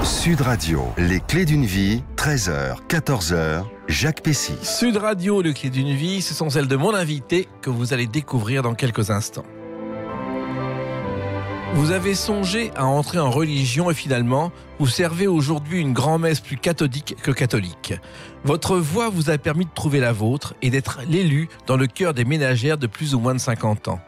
Sud Radio, les clés d'une vie, 13h, 14h, Jacques Pessy. Sud Radio, les clés d'une vie, ce sont celles de mon invité que vous allez découvrir dans quelques instants. Vous avez songé à entrer en religion et finalement, vous servez aujourd'hui une grand-messe plus catholique que catholique. Votre voix vous a permis de trouver la vôtre et d'être l'élu dans le cœur des ménagères de plus ou moins de 50 ans.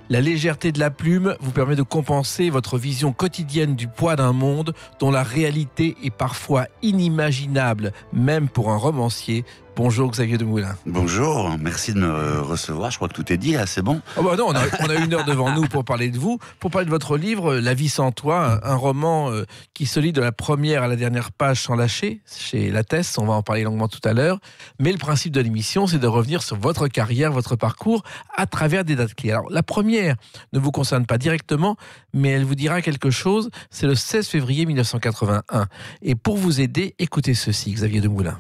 La légèreté de la plume vous permet de compenser votre vision quotidienne du poids d'un monde dont la réalité est parfois inimaginable, même pour un romancier. Bonjour Xavier Demoulin. Bonjour, merci de me recevoir. Je crois que tout est dit là, c'est bon. Oh bah non, on a une heure devant nous pour parler de vous, pour parler de votre livre La vie sans toi, un roman qui se lit de la première à la dernière page sans lâcher, chez Lattès, on va en parler longuement tout à l'heure. Mais le principe de l'émission, c'est de revenir sur votre carrière, votre parcours, à travers des dates clés. Alors la première ne vous concerne pas directement, mais elle vous dira quelque chose, c'est le 16 février 1981. Et pour vous aider, écoutez ceci, Xavier Demoulin.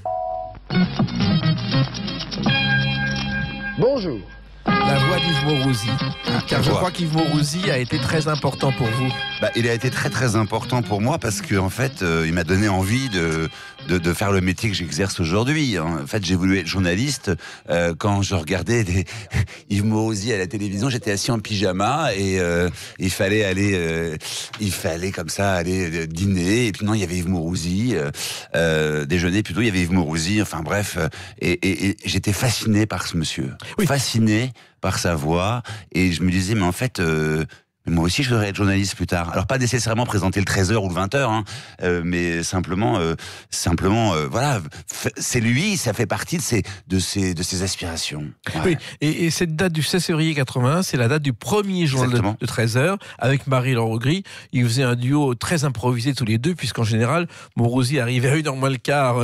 Bonjour. La voix d'Yves Morosi. Car je crois qu'Yves Morosi a été très important pour vous. Il a été très très important pour moi parce que en fait, il m'a donné envie de faire le métier que j'exerce aujourd'hui. En fait, j'ai voulu être journaliste quand je regardais Yves Morosi à la télévision. J'étais assis en pyjama et il fallait comme ça aller dîner. Et puis non, il y avait Yves Morosi, déjeuner plutôt. Il y avait Yves Morosi. Enfin bref, et j'étais fasciné par ce monsieur, fasciné par sa voix, et je me disais mais en fait moi aussi je voudrais être journaliste plus tard. Alors pas nécessairement présenter le 13h ou le 20h, mais simplement voilà, c'est lui, ça fait partie de ses aspirations. Ouais. Oui, et cette date du 16 février 81, c'est la date du premier journal de 13h avec Marie-Laure Augry. Ils faisaient un duo très improvisé tous les deux, puisqu'en général, Morosi arrivait à 1h moins le quart,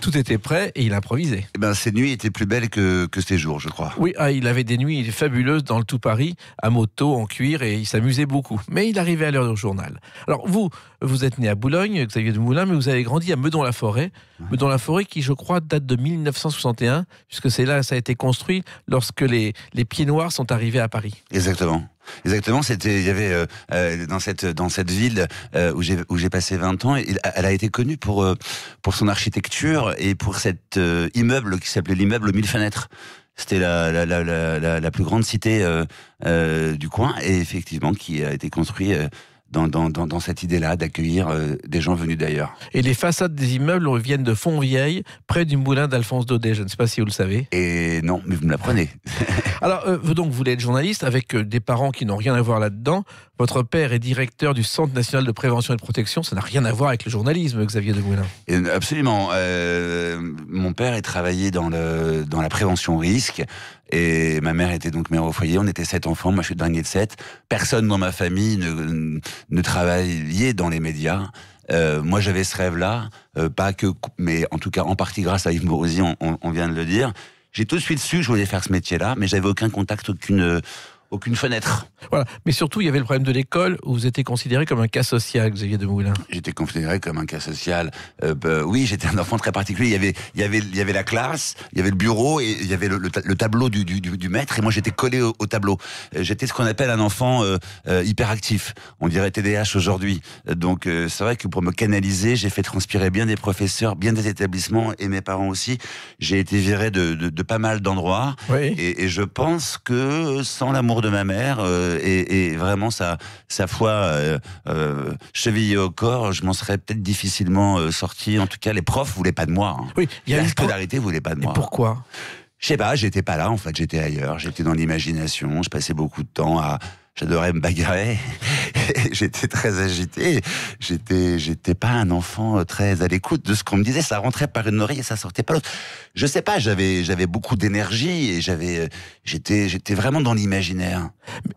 tout était prêt et il improvisait. Ces nuits étaient plus belles que ces jours, je crois. Oui, il avait des nuits fabuleuses dans le tout Paris, à moto, en cuir, et il s'amusait beaucoup. Mais il arrivait à l'heure du journal. Alors vous êtes né à Boulogne, Xavier Demoulin, mais vous avez grandi à Meudon-la-Forêt. Ouais. Meudon-la-Forêt qui, je crois, date de 1961, puisque c'est là que ça a été construit lorsque les Pieds Noirs sont arrivés à Paris. Exactement. Il y avait dans cette ville où j'ai passé 20 ans, elle a été connue pour son architecture et pour cet immeuble qui s'appelait l'immeuble aux 1000 fenêtres. C'était la plus grande cité du coin, et effectivement qui a été construit dans cette idée-là d'accueillir des gens venus d'ailleurs. Et les façades des immeubles viennent de Fontvieille, près du moulin d'Alphonse Daudet. Je ne sais pas si vous le savez. Et non, mais vous me l'apprenez. Alors, donc, vous voulez être journaliste avec des parents qui n'ont rien à voir là-dedans. Votre père est directeur du Centre national de prévention et de protection. Ça n'a rien à voir avec le journalisme, Xavier Demoulin. Absolument. Mon père a travaillé dans la prévention risque. Et ma mère était donc mère au foyer. On était 7 enfants. Moi, je suis le dernier de 7. Personne dans ma famille ne travaillait dans les médias. Moi, j'avais ce rêve-là, mais en tout cas, en partie grâce à Yves Morosi, on vient de le dire. J'ai tout de suite su que je voulais faire ce métier-là, mais j'avais aucun contact, aucune fenêtre. Voilà. Mais surtout, il y avait le problème de l'école où vous étiez considéré comme un cas social, Xavier Demoulin. J'étais considéré comme un cas social. Oui, j'étais un enfant très particulier. Il y avait la classe, il y avait le bureau et il y avait le tableau du maître. Et moi, j'étais collé au tableau. J'étais ce qu'on appelle un enfant hyperactif. On dirait TDAH aujourd'hui. Donc, c'est vrai que pour me canaliser, j'ai fait transpirer bien des professeurs, bien des établissements et mes parents aussi. J'ai été viré de pas mal d'endroits. Oui. Et je pense que sans l'amour de ma mère et vraiment sa foi chevillée au corps, je m'en serais peut-être difficilement sorti. En tout cas, les profs voulaient pas de moi. Oui, la scolarité voulait pas de moi. Et pourquoi ? Je sais pas, j'étais pas là en fait, j'étais ailleurs, j'étais dans l'imagination, je passais beaucoup de temps j'adorais me bagarrer, j'étais très agité, j'étais pas un enfant très à l'écoute de ce qu'on me disait, ça rentrait par une oreille et ça sortait par l'autre. Je sais pas, j'avais beaucoup d'énergie et j'étais vraiment dans l'imaginaire.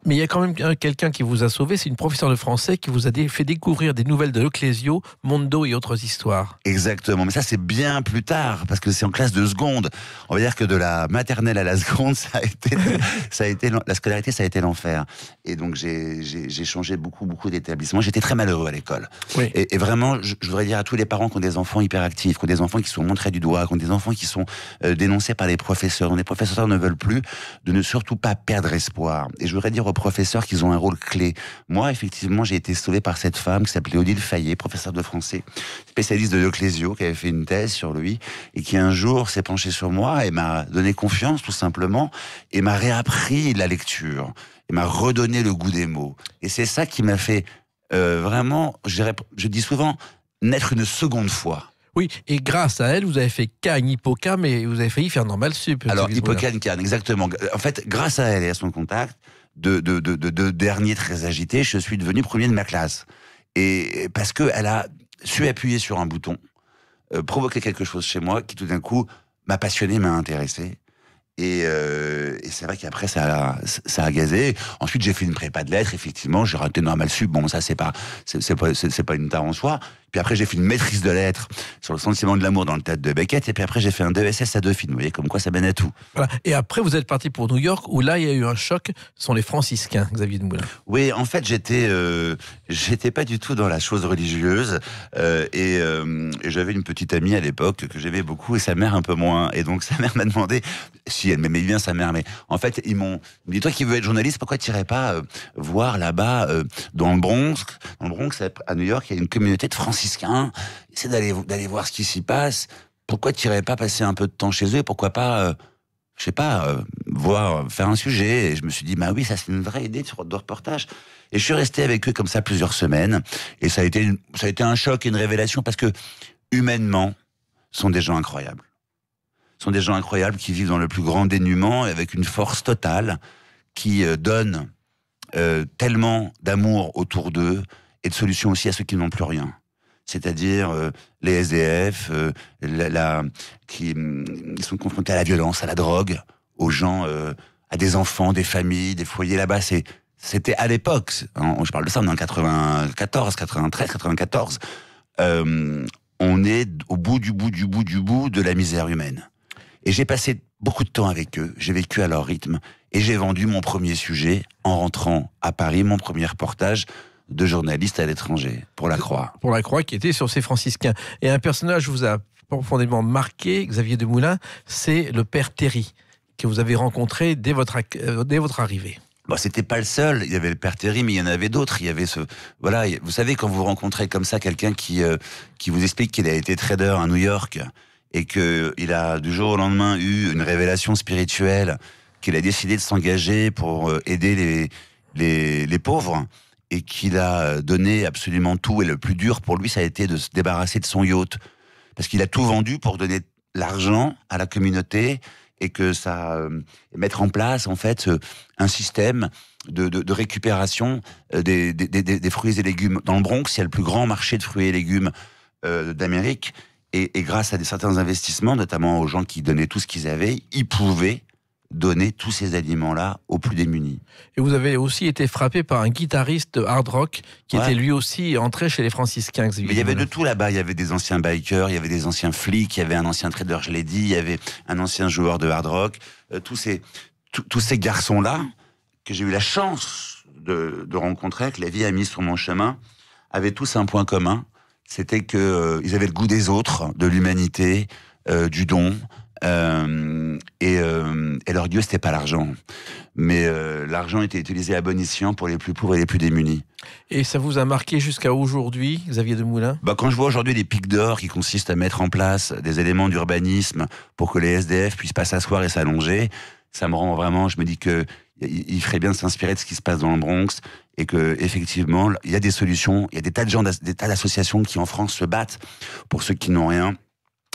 Mais il y a quand même quelqu'un qui vous a sauvé, c'est une professeure de français qui vous a fait découvrir des nouvelles de Leclésio, Mondo et autres histoires. Exactement, mais ça c'est bien plus tard, parce que c'est en classe de seconde. On va dire que de la maternelle à la seconde, ça a été la scolarité, ça a été l'enfer. Et donc j'ai changé beaucoup d'établissements. J'étais très malheureux à l'école. Oui. Et vraiment, je voudrais dire à tous les parents qui ont des enfants hyperactifs, qui ont des enfants qui sont montrés du doigt, qui ont des enfants qui sont dénoncés par les professeurs, dont les professeurs ne veulent plus, de ne surtout pas perdre espoir. Et je voudrais dire aux professeurs qu'ils ont un rôle clé. Moi, effectivement, j'ai été sauvé par cette femme qui s'appelait Odile Fayet, professeure de français, spécialiste de Dioclésio, qui avait fait une thèse sur lui, et qui un jour s'est penchée sur moi et m'a donné confiance, tout simplement, et m'a réappris la lecture. Il m'a redonné le goût des mots. Et c'est ça qui m'a fait vraiment, je dis souvent, naître une seconde fois. Oui, et grâce à elle, vous avez fait Cagne, Hippocagne, mais vous avez failli faire normal sup. Alors, Hippocagne, Cagne, exactement. En fait, grâce à elle et à son contact, de dernier très agité, je suis devenu premier de ma classe. Et parce qu'elle a su appuyer sur un bouton, provoquer quelque chose chez moi qui tout d'un coup m'a passionné, m'a intéressé. Et c'est vrai qu'après ça a gazé. Ensuite j'ai fait une prépa de lettres, effectivement, j'ai raté normal sup. Bon, ça c'est pas une tare en soi. Puis après j'ai fait une maîtrise de lettres sur le sentiment de l'amour dans le théâtre de Beckett. Et puis après j'ai fait un DESS à Dauphine. Vous voyez comme quoi ça mène à tout. Voilà. Et après vous êtes parti pour New York où là il y a eu un choc. Ce sont les franciscains, Xavier de Moulin. Oui, en fait j'étais pas du tout dans la chose religieuse et j'avais une petite amie à l'époque que j'aimais beaucoup et sa mère un peu moins. Et donc sa mère m'a demandé si elle m'aimait bien sa mère, mais en fait ils m'ont dit toi qui veux être journaliste, pourquoi tu irais pas voir là-bas dans le Bronx à New York, il y a une communauté de franciscains. Essaie d'aller voir ce qui s'y passe. Pourquoi tu irais pas passer un peu de temps chez eux et pourquoi pas je sais pas, faire un sujet. Et je me suis dit, bah oui, ça c'est une vraie idée de reportage. Et je suis resté avec eux comme ça plusieurs semaines. Et ça a été un choc et une révélation parce que, humainement, ce sont des gens incroyables. Ce sont des gens incroyables qui vivent dans le plus grand dénuement et avec une force totale qui donnent tellement d'amour autour d'eux et de solutions aussi à ceux qui n'ont plus rien. C'est-à-dire les SDF, qui sont confrontés à la violence, à la drogue, aux gens, à des enfants, des familles, des foyers là-bas. C'était à l'époque, je parle de ça, on est en 94, 93, 94, on est au bout de la misère humaine. Et j'ai passé beaucoup de temps avec eux, j'ai vécu à leur rythme, et j'ai vendu mon premier sujet en rentrant à Paris, mon premier reportage de journaliste à l'étranger, pour La Croix. Pour La Croix, qui était sur ces franciscains. Et un personnage vous a profondément marqué, Xavier de Moulin, c'est le père Théry, que vous avez rencontré dès votre arrivée. Bon, c'était pas le seul, il y avait le père Théry, mais il y en avait d'autres. Il y avait voilà, vous savez, quand vous rencontrez comme ça quelqu'un qui vous explique qu'il a été trader à New York et qu'il a du jour au lendemain eu une révélation spirituelle, qu'il a décidé de s'engager pour aider les pauvres, et qu'il a donné absolument tout, et le plus dur pour lui, ça a été de se débarrasser de son yacht. Parce qu'il a tout vendu pour donner l'argent à la communauté, et que ça mettre en place, en fait, un système de récupération des fruits et légumes. Dans le Bronx, il y a le plus grand marché de fruits et légumes d'Amérique, et grâce à certains investissements, notamment aux gens qui donnaient tout ce qu'ils avaient, ils pouvaient donner tous ces aliments-là aux plus démunis. Et vous avez aussi été frappé par un guitariste de hard rock qui était lui aussi entré chez les franciscains. Mais il y avait de tout là-bas. Il y avait des anciens bikers, il y avait des anciens flics, il y avait un ancien trader, je l'ai dit, il y avait un ancien joueur de hard rock. Tous ces garçons-là, que j'ai eu la chance de rencontrer, que la vie a mis sur mon chemin, avaient tous un point commun. C'était qu'ils avaient le goût des autres, de l'humanité, du don. Et leur Dieu, c'était pas l'argent, mais l'argent était utilisé à bon escient pour les plus pauvres et les plus démunis. Et ça vous a marqué jusqu'à aujourd'hui, Xavier de Moulin ? Quand je vois aujourd'hui des pics d'or qui consistent à mettre en place des éléments d'urbanisme pour que les SDF puissent pas s'asseoir et s'allonger, ça me rend vraiment, je me dis que il ferait bien de s'inspirer de ce qui se passe dans le Bronx, et que effectivement il y a des solutions, il y a des tas de gens, des tas d'associations qui en France se battent pour ceux qui n'ont rien.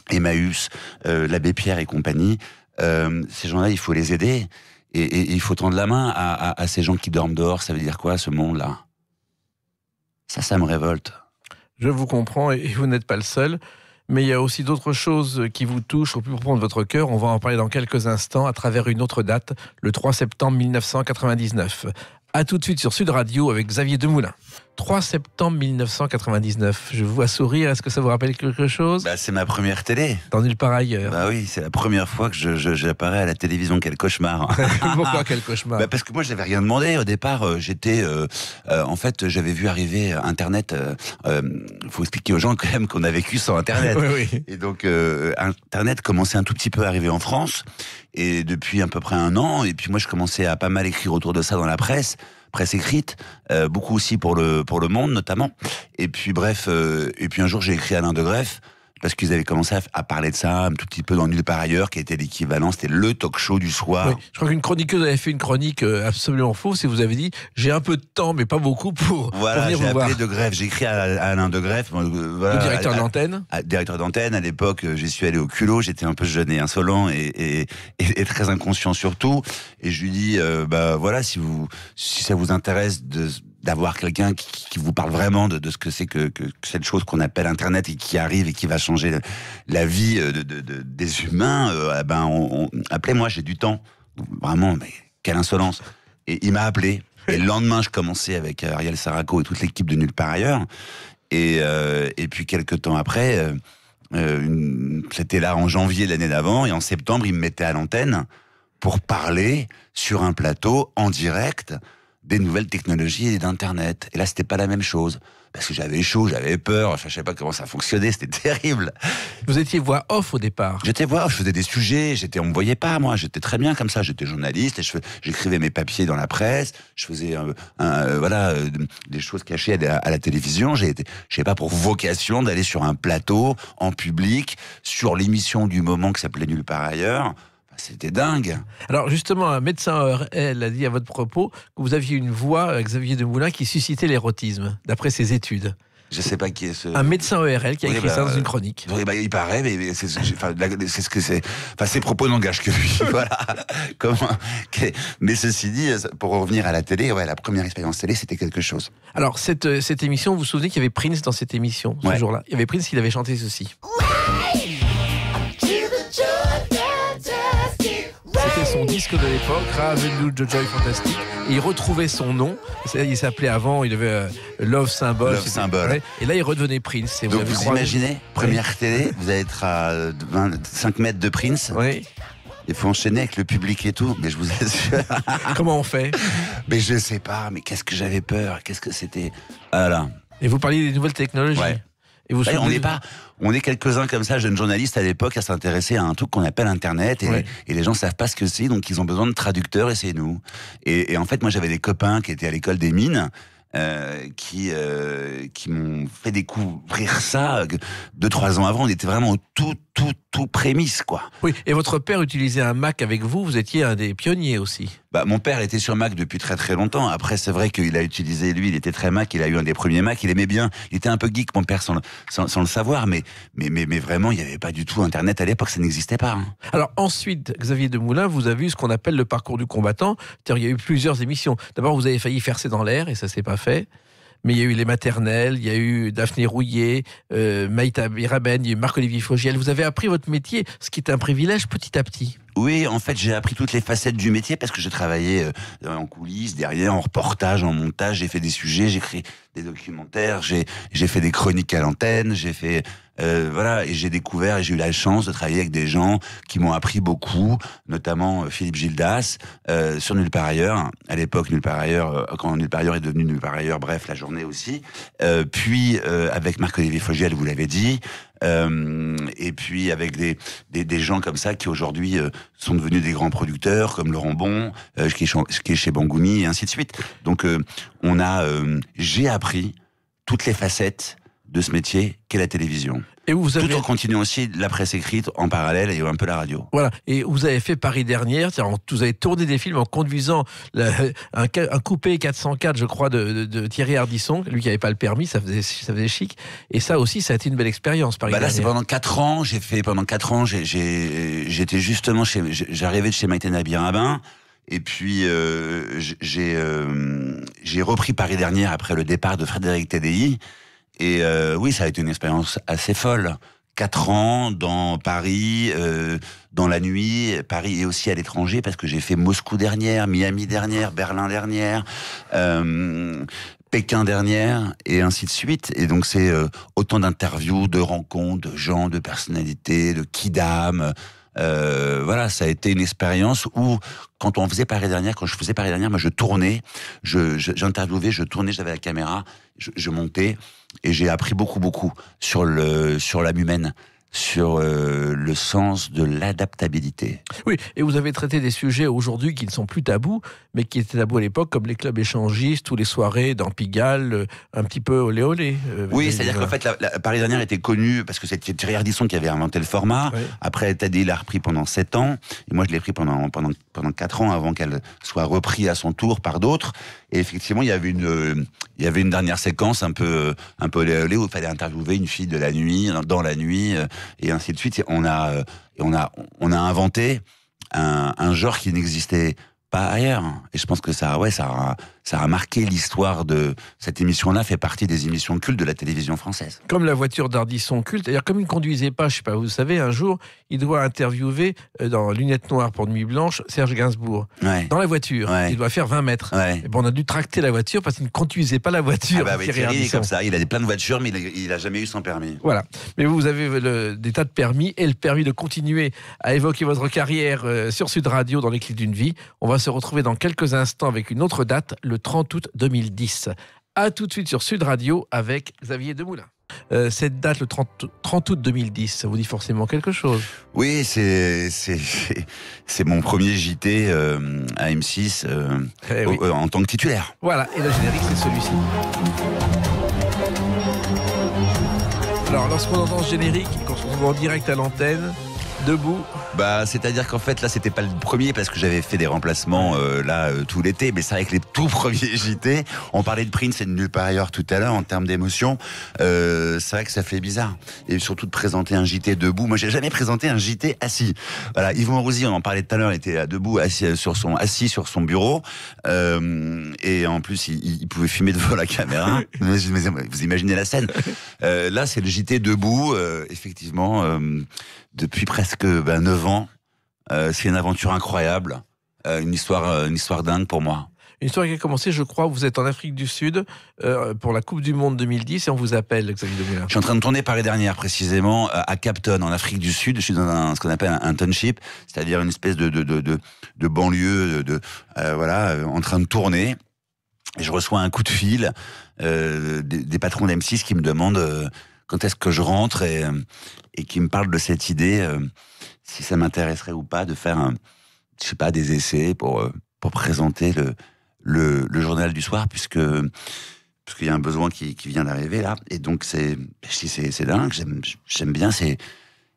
Emmaüs, l'abbé Pierre et compagnie, ces gens-là, il faut les aider, et il faut tendre la main à ces gens qui dorment dehors. Ça veut dire quoi, ce monde-là ? Ça me révolte. Je vous comprends, et vous n'êtes pas le seul, mais il y a aussi d'autres choses qui vous touchent au plus profond de votre cœur. On va en parler dans quelques instants à travers une autre date, le 3 septembre 1999. À tout de suite sur Sud Radio avec Xavier de Moulin. 3 septembre 1999. Je vous vois sourire. Est-ce que ça vous rappelle quelque chose? Bah, c'est ma première télé. Dans Nulle part ailleurs. Bah oui, c'est la première fois que j'apparais à la télévision. Quel cauchemar. Pourquoi quel cauchemar? Bah parce que moi, je n'avais rien demandé. Au départ, en fait, j'avais vu arriver Internet. Faut expliquer aux gens quand même qu'on a vécu sans Internet. Oui, oui. Et donc, Internet commençait un tout petit peu à arriver en France. Et depuis à peu près 1 an. Et puis moi, je commençais à pas mal écrire autour de ça dans la presse écrite, beaucoup aussi pour le Monde notamment. Et puis bref, et puis un jour j'ai écrit à Alain de Greff parce qu'ils avaient commencé à parler de ça un tout petit peu dans Nulle part ailleurs, qui était l'équivalent, c'était le talk show du soir. Oui, je crois qu'une chroniqueuse avait fait une chronique absolument fausse et vous avez dit j'ai un peu de temps mais pas beaucoup pour Voilà, venir j'ai vous voir. appelé de Greff, j'ai écrit à Alain de Greff, voilà, Le directeur de l'antenne. Directeur d'antenne, à l'époque, j'y suis allé au culot, j'étais un peu jeune et insolent et très inconscient surtout. Et je lui dis, bah voilà, si ça vous intéresse d'avoir quelqu'un qui vous parle vraiment de ce que c'est que cette chose qu'on appelle Internet et qui arrive et qui va changer la vie des humains, appelez-moi, j'ai du temps. Vraiment, mais quelle insolence. Et il m'a appelé. Et le lendemain, je commençais avec Ariel Saraco et toute l'équipe de Nulle part ailleurs. Et puis, quelques temps après, c'était là en janvier de l'année d'avant, et en septembre, il me mettait à l'antenne pour parler sur un plateau en direct des nouvelles technologies et d'Internet. Et là, c'était pas la même chose. Parce que j'avais chaud, j'avais peur, enfin, je savais pas comment ça fonctionnait, c'était terrible. Vous étiez voix off au départ. J'étais voix off, je faisais des sujets, on me voyait pas, moi, j'étais très bien comme ça, j'étais journaliste, et j'écrivais mes papiers dans la presse, je faisais des choses cachées à la télévision. Je n'avais pas pour vocation d'aller sur un plateau, en public, sur l'émission du moment qui s'appelait Nulle part ailleurs. C'était dingue. Alors justement, un médecin ORL a dit à votre propos que vous aviez une voix, Xavier Demoulin, qui suscitait l'érotisme, d'après ses études. Je sais pas qui est ce... Un médecin ORL qui a écrit ça dans une chronique. Il paraît, mais c'est ce que c'est... Enfin, ses propos n'engagent que lui, voilà. Mais ceci dit, pour revenir à la télé, ouais, la première expérience télé, c'était quelque chose. Alors, cette émission, vous vous souvenez qu'il y avait Prince dans cette émission, ce jour-là? Il y avait Prince, il avait chanté ceci. C'était son disque de l'époque, Avenue de Joy Fantastic. Et il retrouvait son nom. Il s'appelait avant, il avait Love Symbol. Love Symbol. Et là, il redevenait Prince. Et donc vous imaginez, première télé, vous allez être à 25 mètres de Prince. Oui. Il faut enchaîner avec le public et tout, mais je vous assure. Comment on fait? Mais je sais pas, mais qu'est-ce que j'avais peur, qu'est-ce que c'était. Voilà. Et vous parliez des nouvelles technologies. Ouais. Et vous on est quelques-uns comme ça, jeunes journalistes à l'époque, à s'intéresser à un truc qu'on appelle Internet, et les gens savent pas ce que c'est, donc ils ont besoin de traducteurs, et c'est nous. Et en fait, moi j'avais des copains qui étaient à l'école des mines, qui m'ont fait découvrir ça 2-3 ans avant. On était vraiment au tout prémisse, quoi. Oui, et votre père utilisait un Mac avec vous, vous étiez un des pionniers aussi. Bah, mon père était sur Mac depuis très très longtemps. Après, c'est vrai qu'il a utilisé, lui, il était très Mac, il a eu un des premiers Mac, il aimait bien, il était un peu geek, mon père, sans le savoir, mais vraiment, il n'y avait pas du tout Internet à l'époque, ça n'existait pas. Hein. Alors ensuite, Xavier Demoulin, vous avez eu ce qu'on appelle le parcours du combattant, c'est-à-dire il y a eu plusieurs émissions. D'abord, vous avez failli faire C'est dans l'air, et ça s'est pas fait. Mais il y a eu Les Maternelles, il y a eu Daphné Rouillet, Maïta Biraben, il y a eu Marc-Olivier Fogiel. Vous avez appris votre métier, ce qui est un privilège, petit à petit. Oui, en fait, j'ai appris toutes les facettes du métier parce que j'ai travaillé en coulisses, derrière, en reportage, en montage. J'ai fait des sujets, j'ai écrit des documentaires, j'ai fait des chroniques à l'antenne, j'ai fait... et j'ai découvert et j'ai eu la chance de travailler avec des gens qui m'ont appris beaucoup, notamment Philippe Gildas, sur Nulle part ailleurs. À l'époque, Nulle part ailleurs, quand Nulle part ailleurs est devenu Nulle part ailleurs, bref, la journée aussi. Puis, avec Marc-Olivier Fogiel, vous l'avez dit. Et puis avec des gens comme ça qui aujourd'hui sont devenus des grands producteurs comme Laurent Bon, qui est chez Bangoumi et ainsi de suite. Donc j'ai appris toutes les facettes de ce métier qu'est la télévision. Et vous avez... Tout en continuant aussi la presse écrite en parallèle et un peu la radio. Voilà. Et vous avez fait Paris dernière, vous avez tourné des films en conduisant un coupé 404, je crois, de Thierry Ardisson, lui qui n'avait pas le permis, ça faisait chic. Et ça aussi, ça a été une belle expérience, Paris dernière. Là, c'est pendant 4 ans. J'étais justement j'arrivais de chez Maïta Biraben. Et puis, j'ai repris Paris dernière après le départ de Frédéric Tadei. Et oui, ça a été une expérience assez folle. 4 ans dans Paris, dans la nuit, Paris et aussi à l'étranger, parce que j'ai fait Moscou dernière, Miami dernière, Berlin dernière, Pékin dernière, et ainsi de suite. Et donc c'est autant d'interviews, de rencontres, de gens, de personnalités, de kidam. Voilà, ça a été une expérience où, quand je faisais Paris dernière, moi je tournais, j'interviewais, je tournais, j'avais la caméra, je montais, et j'ai appris beaucoup sur l'âme humaine, sur le sens de l'adaptabilité. Oui, et vous avez traité des sujets aujourd'hui qui ne sont plus tabous, mais qui étaient tabous à l'époque, comme les clubs échangistes ou les soirées dans Pigalle, un petit peu olé olé. Oui, c'est-à-dire qu'en fait, la Paris dernière était connue parce que c'était Thierry Ardisson qui avait inventé le format. Oui. Après, Tadé l'a repris pendant 7 ans, et moi je l'ai pris pendant 4 ans avant qu'elle soit reprise à son tour par d'autres. Et effectivement, il y avait une dernière séquence un peu olé olé où il fallait interviewer une fille de la nuit, dans la nuit, et ainsi de suite. Et on a inventé un genre qui n'existait pas ailleurs. Et je pense que ça a marqué l'histoire de cette émission-là, fait partie des émissions cultes de la télévision française. Comme la voiture d'Ardisson culte, c'est-à-dire comme il ne conduisait pas, je sais pas, vous savez, un jour, il doit interviewer dans Lunettes Noires pour Nuit Blanche, Serge Gainsbourg. Ouais. Dans la voiture, ouais. Il doit faire 20 mètres. Ouais. Et bon, on a dû tracter la voiture parce qu'il ne conduisait pas la voiture. Ah bah oui, Thierry est comme ça, il a plein de voitures, mais il n'a jamais eu son permis. Voilà. Mais vous avez des tas de permis, et le permis de continuer à évoquer votre carrière sur Sud Radio dans les clés d'une vie. On va se retrouver dans quelques instants avec une autre date, le 30 août 2010. A tout de suite sur Sud Radio avec Xavier Demoulin. Cette date, le 30 août 2010, ça vous dit forcément quelque chose? Oui, c'est mon premier JT à M6 oui. En tant que titulaire. Voilà, et le générique, c'est celui-ci. Alors, lorsqu'on entend ce générique, quand on va en direct à l'antenne, debout. C'est-à-dire qu'en fait, là, c'était pas le premier parce que j'avais fait des remplacements tout l'été. Mais c'est vrai que les tout premiers JT, on parlait de Prince et de Nulle part ailleurs tout à l'heure en termes d'émotion. C'est vrai que ça fait bizarre. Et surtout de présenter un JT debout. Moi, j'ai jamais présenté un JT assis. Voilà, Yves Morosi, on en parlait tout à l'heure, était debout, assis sur son bureau. Et en plus, il pouvait fumer devant la caméra. Vous imaginez la scène. Là, c'est le JT debout, effectivement. Depuis presque 9 ans, c'est une aventure incroyable, une histoire dingue pour moi. Une histoire qui a commencé, je crois, vous êtes en Afrique du Sud pour la Coupe du Monde 2010 et on vous appelle, Xavier Demoulin. Je suis en train de tourner Paris dernière, précisément à Cape Town, en Afrique du Sud. Je suis dans ce qu'on appelle un township, c'est-à-dire une espèce de banlieue, en train de tourner. Et je reçois un coup de fil des patrons d'M6 qui me demandent quand est-ce que je rentre et qui me parle de cette idée, si ça m'intéresserait ou pas de faire des essais pour présenter le journal du soir, puisqu'il y a un besoin qui vient d'arriver là. Et donc c'est dingue, j'aime bien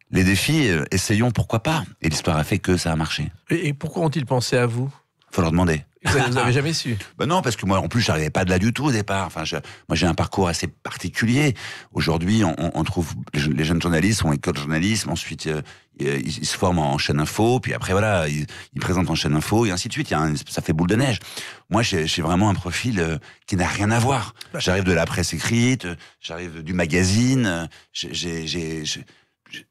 les défis, essayons, pourquoi pas. Et l'histoire a fait que ça a marché. Et pourquoi ont-ils pensé à vous? Faut leur demander. Vous n'avez jamais su? Non, parce que moi, en plus, j'arrivais pas de là du tout au départ. Enfin, moi, j'ai un parcours assez particulier. Aujourd'hui, on trouve les jeunes journalistes ont école de journalisme, ensuite ils se forment en chaîne info, puis après voilà, ils présentent en chaîne info et ainsi de suite. Ça fait boule de neige. Moi, j'ai vraiment un profil qui n'a rien à voir. J'arrive de la presse écrite, j'arrive du magazine.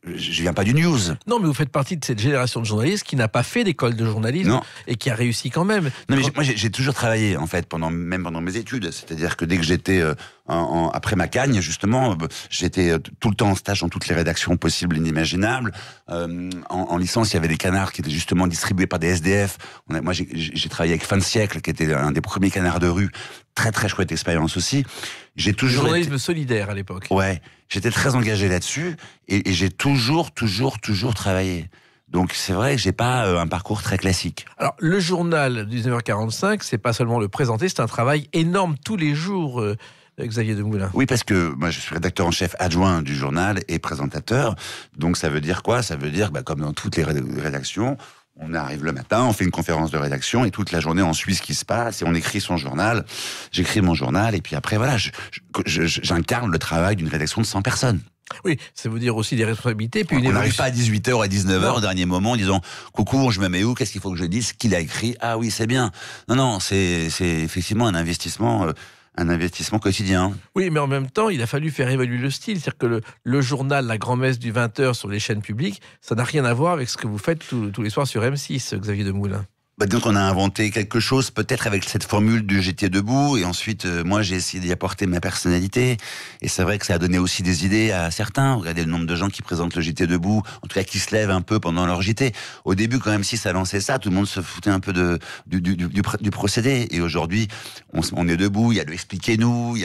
Je viens pas du news. Non, mais vous faites partie de cette génération de journalistes qui n'a pas fait d'école de journalisme et qui a réussi quand même. Non, mais moi j'ai toujours travaillé en fait même pendant mes études. C'est-à-dire que dès que j'étais après ma cagne, justement, j'étais tout le temps en stage dans toutes les rédactions possibles et inimaginables. En licence, il y avait des canards qui étaient justement distribués par des SDF. Moi, j'ai travaillé avec Fin de siècle, qui était un des premiers canards de rue. Très très chouette expérience aussi. J'ai toujours le journalisme solidaire à l'époque. Ouais, j'étais très engagé là-dessus et j'ai toujours travaillé. Donc c'est vrai que j'ai pas un parcours très classique. Alors le journal 19h45, c'est pas seulement le présenter, c'est un travail énorme tous les jours. Xavier Demoulin. Oui, parce que moi je suis rédacteur en chef adjoint du journal et présentateur. Donc ça veut dire quoi? Ça veut dire, comme dans toutes les rédactions, on arrive le matin, on fait une conférence de rédaction et toute la journée on suit ce qui se passe et on écrit son journal. J'écris mon journal et puis après voilà, j'incarne le travail d'une rédaction de 100 personnes. Oui, ça veut dire aussi des responsabilités. Puis on n'arrive pas à 18h et 19h au dernier moment en disant « Coucou, je me mets où? Qu'est-ce qu'il faut que je dise? Qu'il a écrit? Ah oui, c'est bien. » Non, c'est effectivement un investissement quotidien. Oui, mais en même temps, il a fallu faire évoluer le style. C'est-à-dire que le journal, la grand-messe du 20h sur les chaînes publiques, ça n'a rien à voir avec ce que vous faites tous les soirs sur M6, Xavier Demoulin. Donc on a inventé quelque chose, peut-être avec cette formule du JT debout, et ensuite moi j'ai essayé d'y apporter ma personnalité, et c'est vrai que ça a donné aussi des idées à certains. Regardez le nombre de gens qui présentent le JT debout, en tout cas qui se lèvent un peu pendant leur JT. Au début, quand M6 a lancé ça, tout le monde se foutait un peu du procédé, et aujourd'hui on est debout, il y a le Expliquez-nous,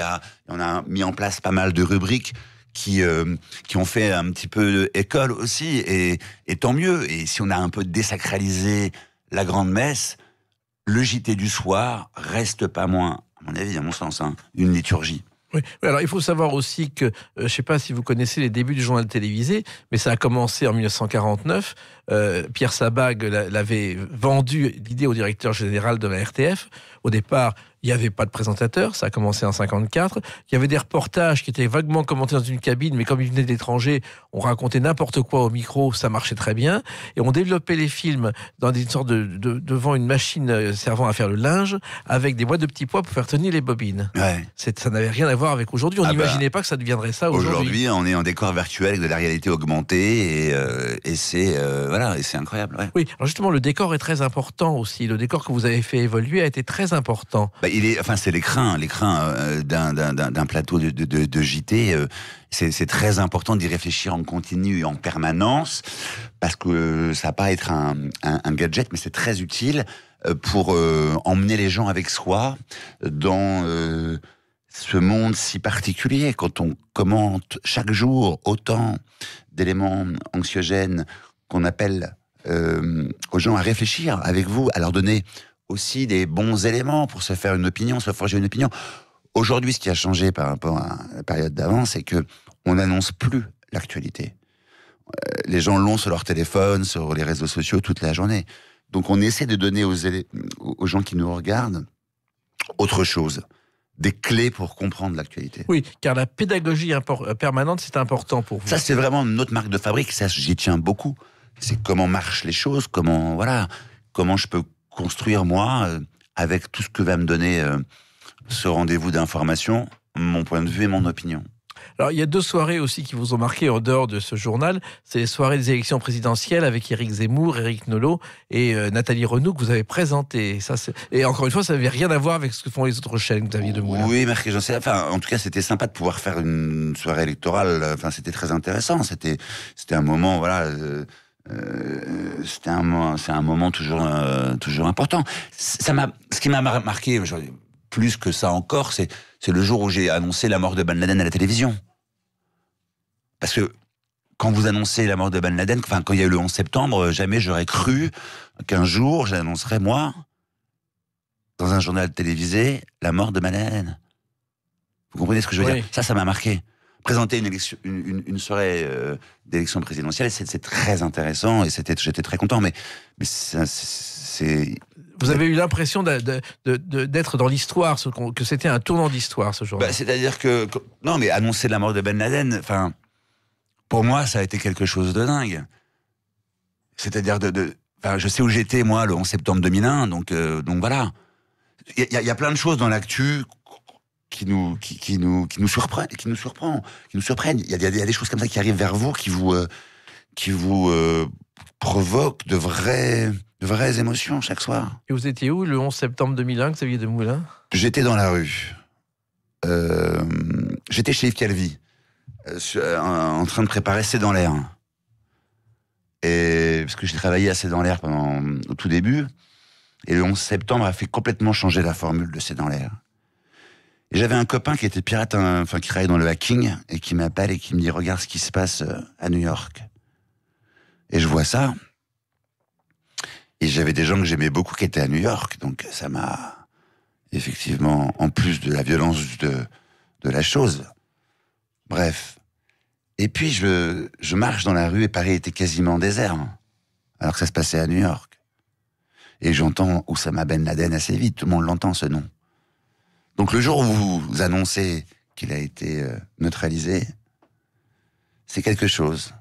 on a mis en place pas mal de rubriques qui ont fait un petit peu école aussi, et tant mieux. Et si on a un peu désacralisé la grande messe, le JT du soir reste pas moins, à mon avis, à mon sens, une liturgie. Oui. Alors il faut savoir aussi que, je ne sais pas si vous connaissez les débuts du journal télévisé, mais ça a commencé en 1949. Pierre Sabag l'avait vendu l'idée au directeur général de la RTF. Au départ, il n'y avait pas de présentateur, ça a commencé en 54. Il y avait des reportages qui étaient vaguement commentés dans une cabine, mais comme ils venaient de l'étranger, on racontait n'importe quoi au micro, ça marchait très bien. Et on développait les films dans une sorte devant une machine servant à faire le linge, avec des boîtes de petits pois pour faire tenir les bobines. Ouais. Ça n'avait rien à voir avec aujourd'hui. On n'imaginait pas que ça deviendrait ça aujourd'hui. Aujourd'hui, on est en décor virtuel avec de la réalité augmentée, et c'est voilà, et c'est incroyable. Ouais. Oui, alors justement, le décor est très important aussi. Le décor que vous avez fait évoluer a été très important. C'est l'écrin d'un plateau de JT. C'est très important d'y réfléchir en continu et en permanence, parce que ça va pas être un gadget, mais c'est très utile pour emmener les gens avec soi dans ce monde si particulier. Quand on commente chaque jour autant d'éléments anxiogènes, qu'on appelle aux gens à réfléchir avec vous, à leur donner aussi des bons éléments pour se faire une opinion, se forger une opinion. Aujourd'hui, ce qui a changé par rapport à la période d'avant, c'est que on n'annonce plus l'actualité. Les gens l'ont sur leur téléphone, sur les réseaux sociaux toute la journée. Donc on essaie de donner aux gens qui nous regardent autre chose, des clés pour comprendre l'actualité. Oui, car la pédagogie permanente, c'est important pour vous. Ça, c'est vraiment notre marque de fabrique, ça, j'y tiens beaucoup. C'est comment marchent les choses, comment je peux construire, moi, avec tout ce que va me donner ce rendez-vous d'information, mon point de vue et mon opinion. Alors, il y a 2 soirées aussi qui vous ont marqué en dehors de ce journal. C'est les soirées des élections présidentielles avec Éric Zemmour, Éric Nolot et Nathalie Renaud que vous avez présentées. Et encore une fois, ça n'avait rien à voir avec ce que font les autres chaînes, Xavier Demoulin. Oui, Marc, j'en sais. Enfin, en tout cas, c'était sympa de pouvoir faire une soirée électorale. Enfin, c'était très intéressant. C'était un moment, voilà. C'est un moment toujours important. Ce qui m'a marqué, plus que ça encore, c'est le jour où j'ai annoncé la mort de Ben Laden à la télévision. Parce que quand vous annoncez la mort de Ben Laden, enfin quand il y a eu le 11 septembre, jamais j'aurais cru qu'un jour j'annoncerais, moi, dans un journal télévisé, la mort de Ben Laden. Vous comprenez ce que je veux dire ? Ça m'a marqué. Présenter une soirée d'élection présidentielle, c'est très intéressant, et j'étais très content, mais c'est... Vous avez eu l'impression d'être dans l'histoire, que c'était un tournant d'histoire, ce jour-là. C'est-à-dire que... Non, mais annoncer la mort de Ben Laden, enfin, pour moi, ça a été quelque chose de dingue. C'est-à-dire je sais où j'étais, moi, le 11 septembre 2001, donc voilà. Il y a plein de choses dans l'actu qui nous surprennent. Il y a des choses comme ça qui arrivent vers vous, qui vous provoquent de vraies émotions chaque soir. Et vous étiez où le 11 septembre 2001, Xavier Demoulin ? J'étais dans la rue. J'étais chez Yves Calvi, en train de préparer C'est dans l'air. Et parce que j'ai travaillé à C'est dans l'air au tout début, et le 11 septembre a fait complètement changer la formule de C'est dans l'air. Et j'avais un copain qui était pirate, qui travaillait dans le hacking, et qui m'appelle et qui me dit « Regarde ce qui se passe à New York ». Et je vois ça. Et j'avais des gens que j'aimais beaucoup qui étaient à New York, donc ça m'a effectivement, en plus de la violence de la chose. Bref. Et puis je marche dans la rue et Paris était quasiment désert, alors que ça se passait à New York. Et j'entends Oussama Ben Laden assez vite, tout le monde l'entend ce nom. Donc le jour où vous annoncez qu'il a été neutralisé, c'est quelque chose.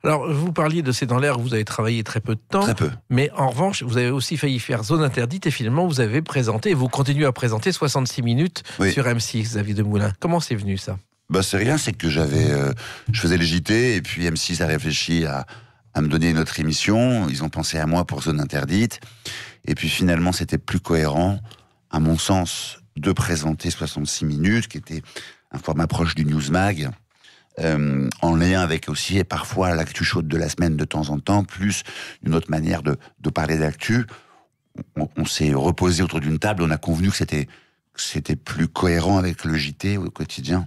Alors, vous parliez de C'est dans l'air, vous avez travaillé très peu de temps. Très peu. Mais en revanche, vous avez aussi failli faire Zone Interdite, et finalement, vous avez présenté, et vous continuez à présenter 66 minutes sur M6, Xavier Demoulin. Comment c'est venu, ça ? C'est rien, c'est que je faisais le JT, et puis M6 a réfléchi à à me donner une autre émission. Ils ont pensé à moi pour Zone Interdite. Et puis finalement, c'était plus cohérent, à mon sens, de présenter 66 minutes, qui était un format proche du Newsmag, en lien avec aussi, et parfois, l'actu chaude de la semaine de temps en temps, plus une autre manière de parler d'actu. On s'est reposé autour d'une table, on a convenu que c'était plus cohérent avec le JT au quotidien,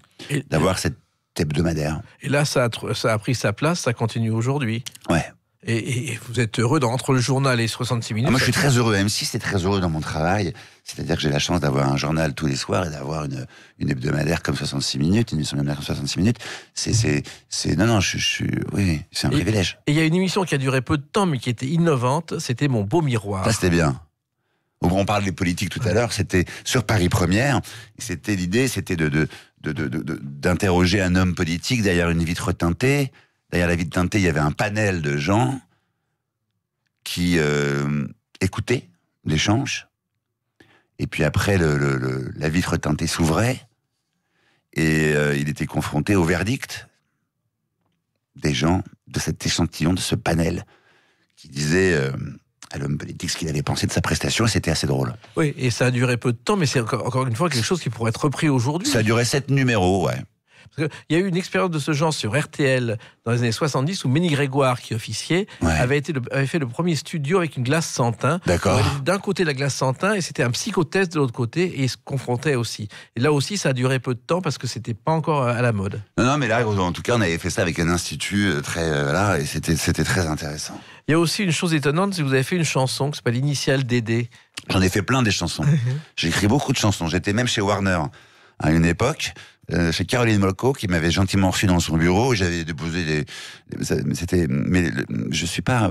d'avoir cette hebdomadaire. Et là, ça a pris sa place, ça continue aujourd'hui. Ouais. Et vous êtes heureux entre le journal et 66 minutes. Moi, je suis très heureux. M6 est très heureux dans mon travail. C'est-à-dire que j'ai la chance d'avoir un journal tous les soirs et d'avoir une hebdomadaire comme 66 minutes, une émission hebdomadaire comme 66 minutes. Oui, c'est un privilège. Et il y a une émission qui a duré peu de temps, mais qui était innovante. C'était Mon beau miroir. Ça, c'était bien. On parle des politiques tout à l'heure. C'était sur Paris Première. C'était l'idée, c'était d'interroger un homme politique derrière une vitre teintée. Derrière la vitre teintée, il y avait un panel de gens qui écoutaient l'échange. Et puis après, la vitre teintée s'ouvrait et il était confronté au verdict des gens de cet échantillon, de ce panel, qui disait à l'homme politique ce qu'il avait pensé de sa prestation, et c'était assez drôle. Oui, et ça a duré peu de temps, mais c'est encore une fois quelque chose qui pourrait être repris aujourd'hui. Ça a duré 7 numéros, ouais. Parce qu'il y a eu une expérience de ce genre sur RTL dans les années 70 où Ménie Grégoire, qui officiait, avait fait le premier studio avec une glace sans teint. D'accord. D'un côté la glace sans teint et c'était un psychotest de l'autre côté et ils se confrontaient aussi. Et là aussi ça a duré peu de temps parce que c'était pas encore à la mode. Non, mais là en tout cas on avait fait ça avec un institut et c'était très intéressant. Il y a aussi une chose étonnante, c'est que vous avez fait une chanson qui s'appelle Initial Dédé. J'en ai fait plein des chansons. J'ai écrit beaucoup de chansons. J'étais même chez Warner à une époque. Chez Caroline Molko, qui m'avait gentiment reçu dans son bureau, j'avais déposé je suis pas.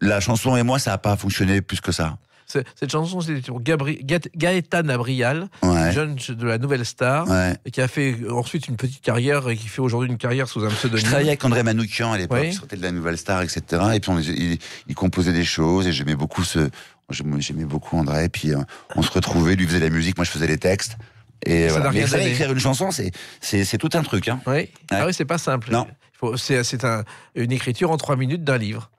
La chanson et moi, ça n'a pas fonctionné plus que ça. Cette chanson, c'était pour Gaëtan Abrial, jeune de la Nouvelle Star, et qui a fait ensuite une petite carrière et qui fait aujourd'hui une carrière sous un pseudonyme. Je travaillais avec André Manoukian à l'époque, qui sortait de la Nouvelle Star, etc. Et puis il composait des choses et j'aimais beaucoup André. Puis on se retrouvait, lui faisait la musique, moi je faisais les textes. Et voilà. Mais ça, écrire une chanson, c'est tout un truc. Hein. Oui. Ah oui, c'est pas simple. Non. C'est une écriture en 3 minutes d'un livre.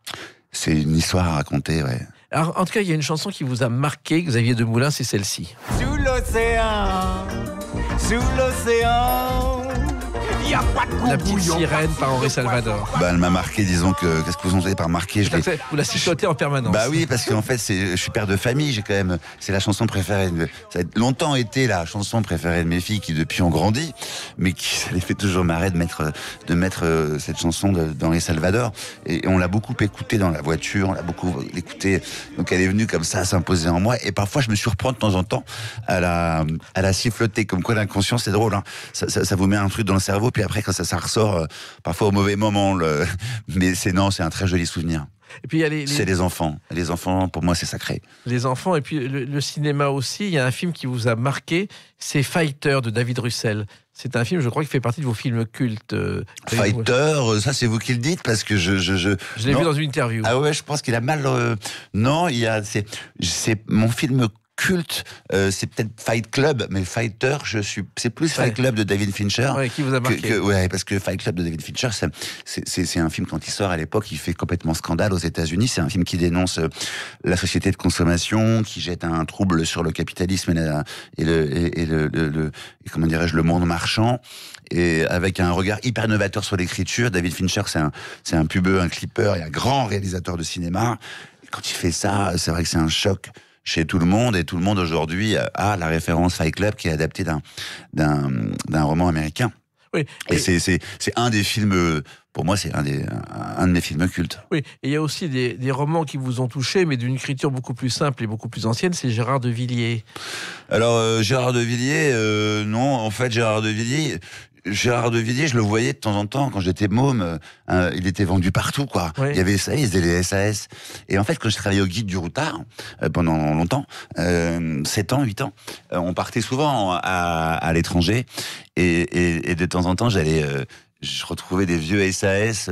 C'est une histoire à raconter, ouais. Alors, en tout cas, il y a une chanson qui vous a marqué, Xavier Demoulin, c'est celle-ci. Sous l'océan, il n'y a pas de coup. La petite sirène par Henri Salvador. Elle m'a marqué, disons que... Qu'est-ce que vous entendez par marqué? Vous la cicotez en permanence. Bah oui, parce qu'en fait, je suis père de famille, c'est la chanson préférée, ça a longtemps été la chanson préférée de mes filles qui depuis ont grandi, mais ça les fait toujours marrer de mettre cette chanson d'Henri Salvador. Et on l'a beaucoup écoutée dans la voiture, on l'a beaucoup écoutée, donc elle est venue comme ça s'imposer en moi, et parfois je me surprends de temps en temps à la siffloter, comme quoi l'inconscient c'est drôle, hein. Ça vous met un truc dans le cerveau, puis après quand ça ressort, parfois au mauvais moment, mais c'est un très joli souvenir. Et puis c'est les enfants. Les enfants, pour moi, c'est sacré. Les enfants, et puis le cinéma aussi. Il y a un film qui vous a marqué, c'est Fighter de David Russell. C'est un film, je crois, qui fait partie de vos films cultes. Fighter, ça c'est vous qui le dites, parce que je l'ai vu dans une interview. Ah ouais, je pense qu'il a mal. Non, c'est mon film culte, c'est peut-être Fight Club, mais Fighter, c'est plus Fight Club de David Fincher. Ouais, qui vous a marqué. Parce que Fight Club de David Fincher, c'est un film, quand il sort à l'époque, il fait complètement scandale aux États-Unis. C'est un film qui dénonce la société de consommation, qui jette un trouble sur le capitalisme comment dirais-je, le monde marchand. Et avec un regard hyper novateur sur l'écriture. David Fincher, c'est un pubeux, un clipper et un grand réalisateur de cinéma. Et quand il fait ça, c'est vrai que c'est un choc chez tout le monde, et tout le monde aujourd'hui a la référence Fight Club qui est adaptée d'un roman américain. Oui. Et c'est un des films, pour moi, c'est un de mes films cultes. Oui, et il y a aussi des romans qui vous ont touché, mais d'une écriture beaucoup plus simple et beaucoup plus ancienne, c'est Gérard de Villiers. Alors, Gérard de Villiers, non, en fait, Gérard de Villiers, je le voyais de temps en temps quand j'étais môme. Il était vendu partout, quoi. Oui. Il y avait ça, il faisait les SAS. Et en fait, quand je travaillais au Guide du Routard, pendant longtemps, 7 ans, 8 ans, on partait souvent à l'étranger. Et de temps en temps, je retrouvais des vieux SAS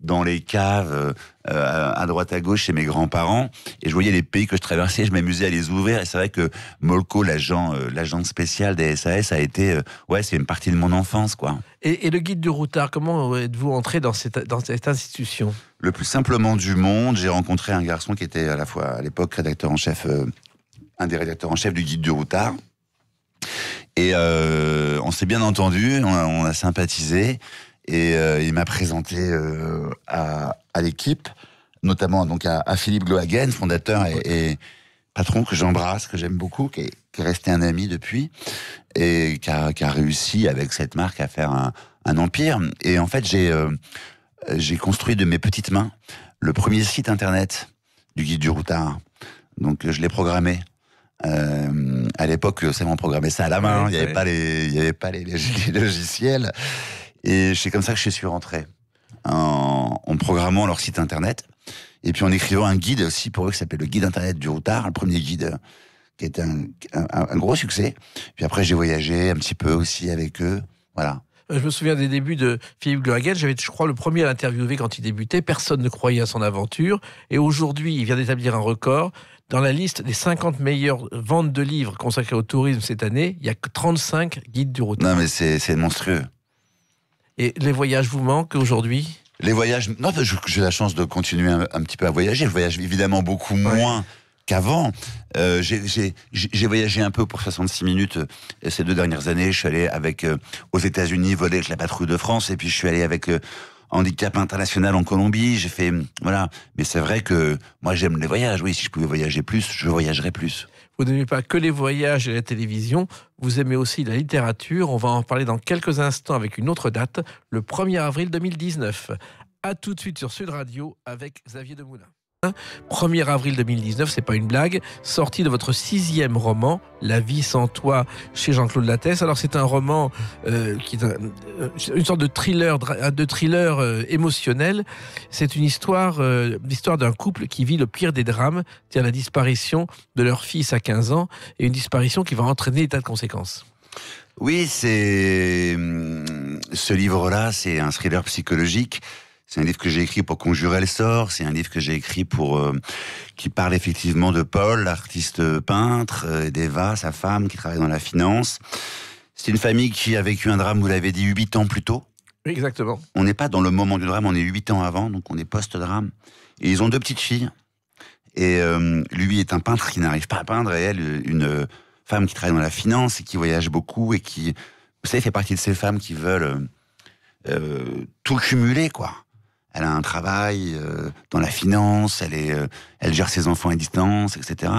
dans les caves, à droite à gauche chez mes grands-parents, et je voyais les pays que je traversais, je m'amusais à les ouvrir, et c'est vrai que Molko, l'agent spécial des SAS, a été, c'est une partie de mon enfance, quoi. Et le guide du routard, comment êtes-vous entré dans cette institution ? Le plus simplement du monde, j'ai rencontré un garçon qui était à la fois, à l'époque, rédacteur en chef, un des rédacteurs en chef du guide du routard. Et on s'est bien entendu, on a sympathisé, et il m'a présenté à l'équipe, notamment donc à Philippe Glohagen, fondateur et patron que j'embrasse, que j'aime beaucoup, qui est resté un ami depuis, et qui a réussi avec cette marque à faire un empire. Et en fait, j'ai construit de mes petites mains le premier site internet du guide du routard. Donc je l'ai programmé. À l'époque, on programmait ça à la main. Il n'y avait pas les logiciels. Et c'est comme ça que je suis rentré, en programmant leur site internet. Et puis en écrivant un guide aussi pour eux qui s'appelle le guide internet du routard, le premier guide qui était un gros succès. Puis après, j'ai voyagé un petit peu aussi avec eux. Voilà. Je me souviens des débuts de Philippe Glohagen. J'avais, je crois, le premier à l'interviewer quand il débutait. Personne ne croyait à son aventure. Et aujourd'hui, il vient d'établir un record. Dans la liste des 50 meilleures ventes de livres consacrées au tourisme cette année, il n'y a que 35 guides du routard. Non, mais c'est monstrueux. Et les voyages vous manquent aujourd'hui ? Les voyages... Non, j'ai la chance de continuer un petit peu à voyager. Je voyage évidemment beaucoup moins qu'avant. J'ai voyagé un peu pour 66 minutes ces 2 dernières années. Je suis allé aux États-Unis, voler avec la patrouille de France, et puis je suis allé avec Handicap International en Colombie. J'ai fait... Voilà. Mais c'est vrai que moi, j'aime les voyages. Oui, si je pouvais voyager plus, je voyagerais plus. Vous n'aimez pas que les voyages et la télévision, vous aimez aussi la littérature. On va en parler dans quelques instants avec une autre date, le 1er avril 2019. A tout de suite sur Sud Radio avec Xavier Demoulin. 1er avril 2019, c'est pas une blague, sortie de votre 6e roman, La vie sans toi, chez Jean-Claude Lattès. Alors c'est un roman qui est une sorte de thriller émotionnel. C'est une l'histoire d'un couple qui vit le pire des drames, c'est-à-dire la disparition de leur fils à 15 ans, et une disparition qui va entraîner des tas de conséquences. Oui, ce livre-là, c'est un thriller psychologique. C'est un livre que j'ai écrit pour conjurer le sort. C'est un livre que j'ai écrit qui parle effectivement de Paul, l'artiste peintre, et d'Eva, sa femme, qui travaille dans la finance. C'est une famille qui a vécu un drame, vous l'avez dit, 8 ans plus tôt. Oui, exactement. On n'est pas dans le moment du drame, on est 8 ans avant, donc on est post-drame. Et ils ont 2 petites filles. Et lui est un peintre qui n'arrive pas à peindre, et elle, une femme qui travaille dans la finance et qui voyage beaucoup et qui, vous savez, fait partie de ces femmes qui veulent tout cumuler, quoi. Elle a un travail dans la finance, elle gère ses enfants à distance, etc.